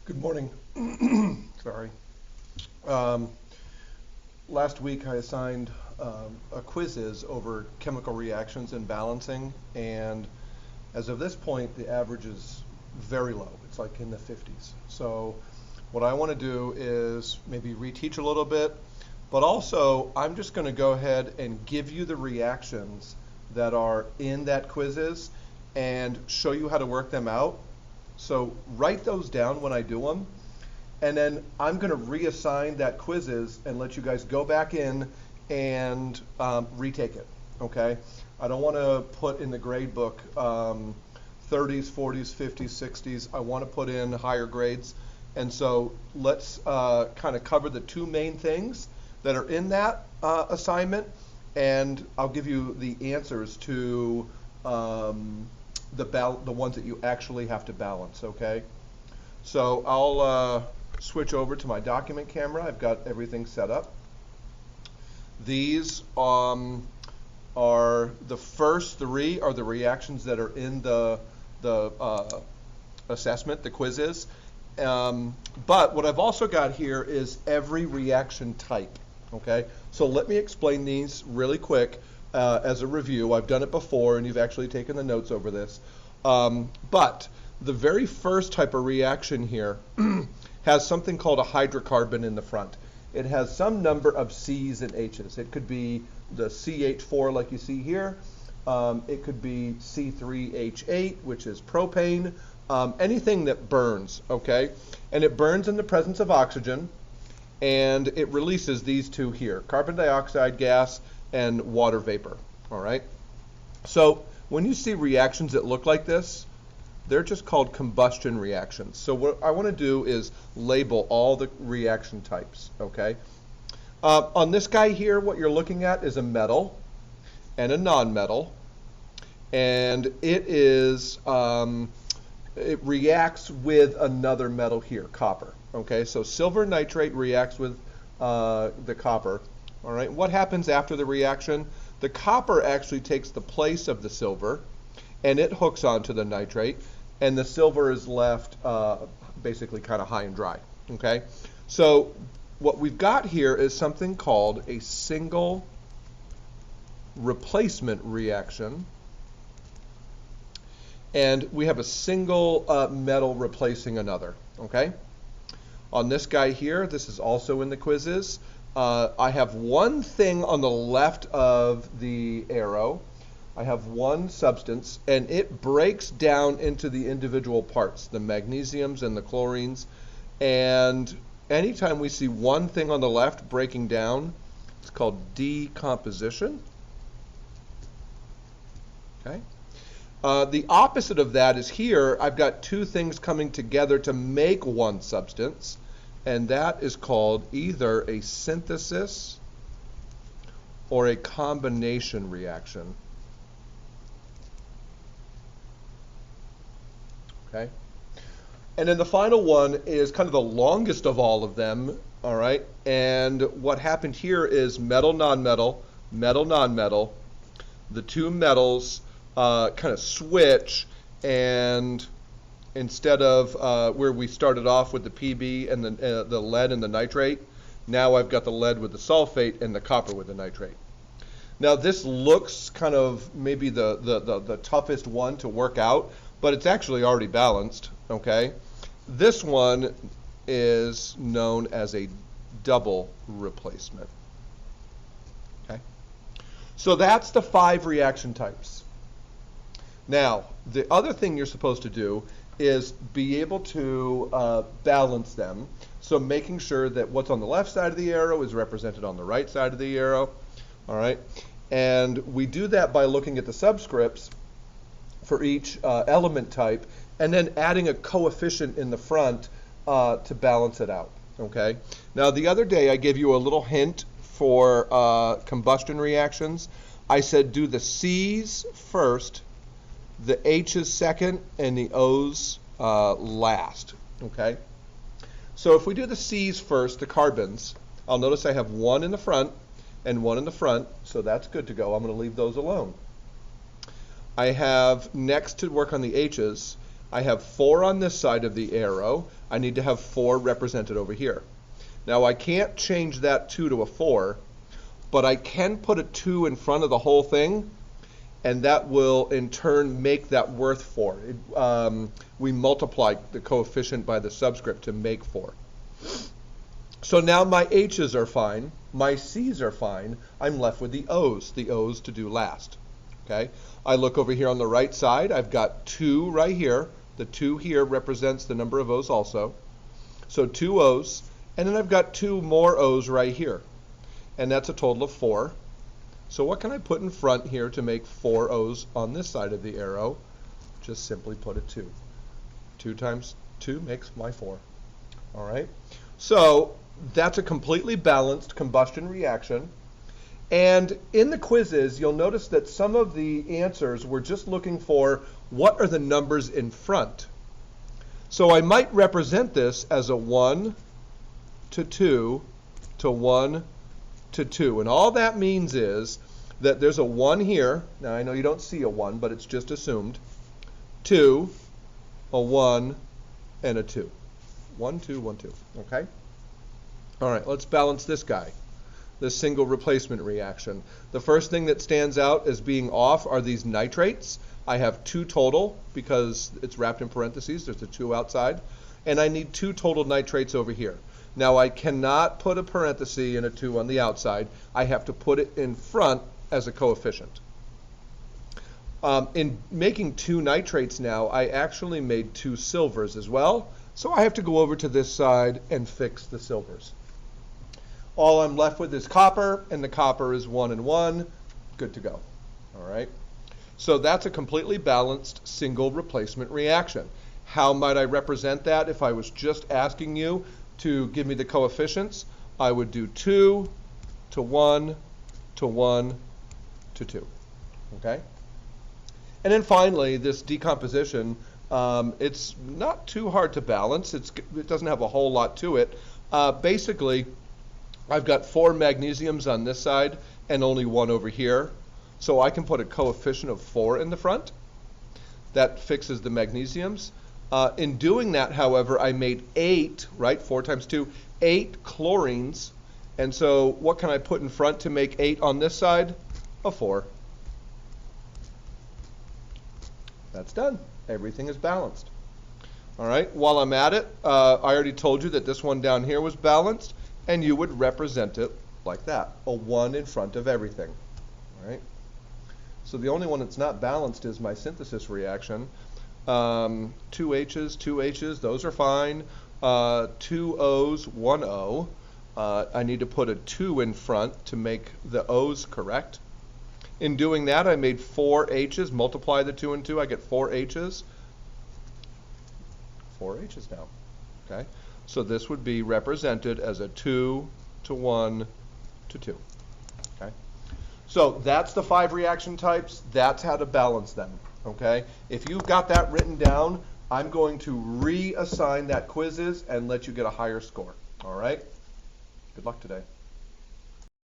Good morning. Sorry. Um, Last week I assigned a quizzes over chemical reactions and balancing, and as of this point, the average is very low. It's like in the 50s. So what I want to do is maybe reteach a little bit, but also I'm just going to go ahead and give you the reactions that are in that quizzes and show you how to work them out. So write those down when I do them, and then I'm going to reassign that quizzes and let you guys go back in and retake it. Okay? I don't want to put in the grade book 30s, 40s, 50s, 60s. I want to put in higher grades, and so let's kind of cover the two main things that are in that assignment, and I'll give you the answers to the ones that you actually have to balance, okay? So I'll switch over to my document camera. I've got everything set up. These are the first three are the reactions that are in the assessment, the quizzes. But what I've also got here is every reaction type, okay? So let me explain these really quick. As a review. I've done it before, and you've actually taken the notes over this. But the very first type of reaction here has something called a hydrocarbon in the front. It has some number of C's and H's. It could be the CH4 like you see here. It could be C3H8, which is propane. Anything that burns, okay? And it burns in the presence of oxygen, and it releases these two here, carbon dioxide gas and water vapor, all right? So when you see reactions that look like this, they're just called combustion reactions. So what I want to do is label all the reaction types, okay? On this guy here, what you're looking at is a metal and a non-metal, and it reacts with another metal here, copper, okay? So silver nitrate reacts with the copper. All right, what happens after the reaction? The copper actually takes the place of the silver, and it hooks onto the nitrate, and the silver is left basically kind of high and dry, okay? So what we've got here is something called a single replacement reaction, and we have a single metal replacing another, okay? On this guy here, this is also in the quizzes, I have one thing on the left of the arrow. I have one substance, and it breaks down into the individual parts, the magnesiums and the chlorines. And anytime we see one thing on the left breaking down, it's called decomposition. Okay. The opposite of that is here, I've got two things coming together to make one substance, and that is called either a synthesis or a combination reaction. Okay? And then the final one is kind of the longest of all of them, all right? And what happened here is metal, nonmetal, metal, nonmetal. The two metals kind of switch, and instead of where we started off with the Pb and the lead and the nitrate, now I've got the lead with the sulfate and the copper with the nitrate. Now this looks kind of maybe the toughest one to work out, but it's actually already balanced, okay? This one is known as a double replacement, okay? So that's the 5 reaction types. Now, the other thing you're supposed to do is be able to balance them. So making sure that what's on the left side of the arrow is represented on the right side of the arrow, all right? And we do that by looking at the subscripts for each element type and then adding a coefficient in the front to balance it out, okay? Now, the other day I gave you a little hint for combustion reactions. I said do the C's first, the H's second, and the O's last, okay? So if we do the C's first, the carbons, I'll notice I have one in the front and one in the front, so that's good to go. I'm going to leave those alone. I have, next to work on the H's, I have 4 on this side of the arrow. I need to have 4 represented over here. Now I can't change that 2 to a 4, but I can put a 2 in front of the whole thing, and that will in turn make that worth 4. We multiply the coefficient by the subscript to make 4. So now my H's are fine, my C's are fine, I'm left with the O's to do last. Okay? I look over here on the right side, I've got 2 right here. The 2 here represents the number of O's also. So 2 O's, and then I've got 2 more O's right here. And that's a total of 4. So what can I put in front here to make 4 O's on this side of the arrow? Just simply put a 2. 2 times 2 makes my 4. All right? So that's a completely balanced combustion reaction. And in the quizzes, you'll notice that some of the answers were just looking for what are the numbers in front. So I might represent this as a 1 to 2 to 1 to 2. And all that means is that there's a 1 here. Now I know you don't see a 1, but it's just assumed. 2, a 1, and a 2. 1, 2, 1, 2. Okay? All right, let's balance this guy, this single replacement reaction. The first thing that stands out as being off are these nitrates. I have 2 total because it's wrapped in parentheses. There's a 2 outside. And I need 2 total nitrates over here. Now I cannot put a parenthesis and a 2 on the outside. I have to put it in front as a coefficient. In making 2 nitrates now, I actually made 2 silvers as well. So I have to go over to this side and fix the silvers. All I'm left with is copper, and the copper is 1 and 1. Good to go. All right. So that's a completely balanced single replacement reaction. How might I represent that if I was just asking you to give me the coefficients? I would do 2 to 1 to 1 to 2. Okay? And then finally, this decomposition, it's not too hard to balance. It doesn't have a whole lot to it. Basically, I've got 4 magnesiums on this side and only 1 over here. So I can put a coefficient of 4 in the front. That fixes the magnesiums. In doing that, however, I made 8, right? 4 times 2, 8 chlorines. And so what can I put in front to make 8 on this side? A 4. That's done. Everything is balanced. All right, while I'm at it, I already told you that this one down here was balanced, and you would represent it like that, a 1 in front of everything. All right. So the only one that's not balanced is my synthesis reaction. 2 H's, 2 H's, those are fine. 2 O's, 1 O. I need to put a 2 in front to make the O's correct. In doing that, I made 4 H's. Multiply the 2 and 2, I get 4 H's. 4 H's now. Okay? So this would be represented as a 2 to 1 to 2. Okay? So that's the 5 reaction types. That's how to balance them. Okay? If you've got that written down, I'm going to reassign that quizzes and let you get a higher score. All right? Good luck today.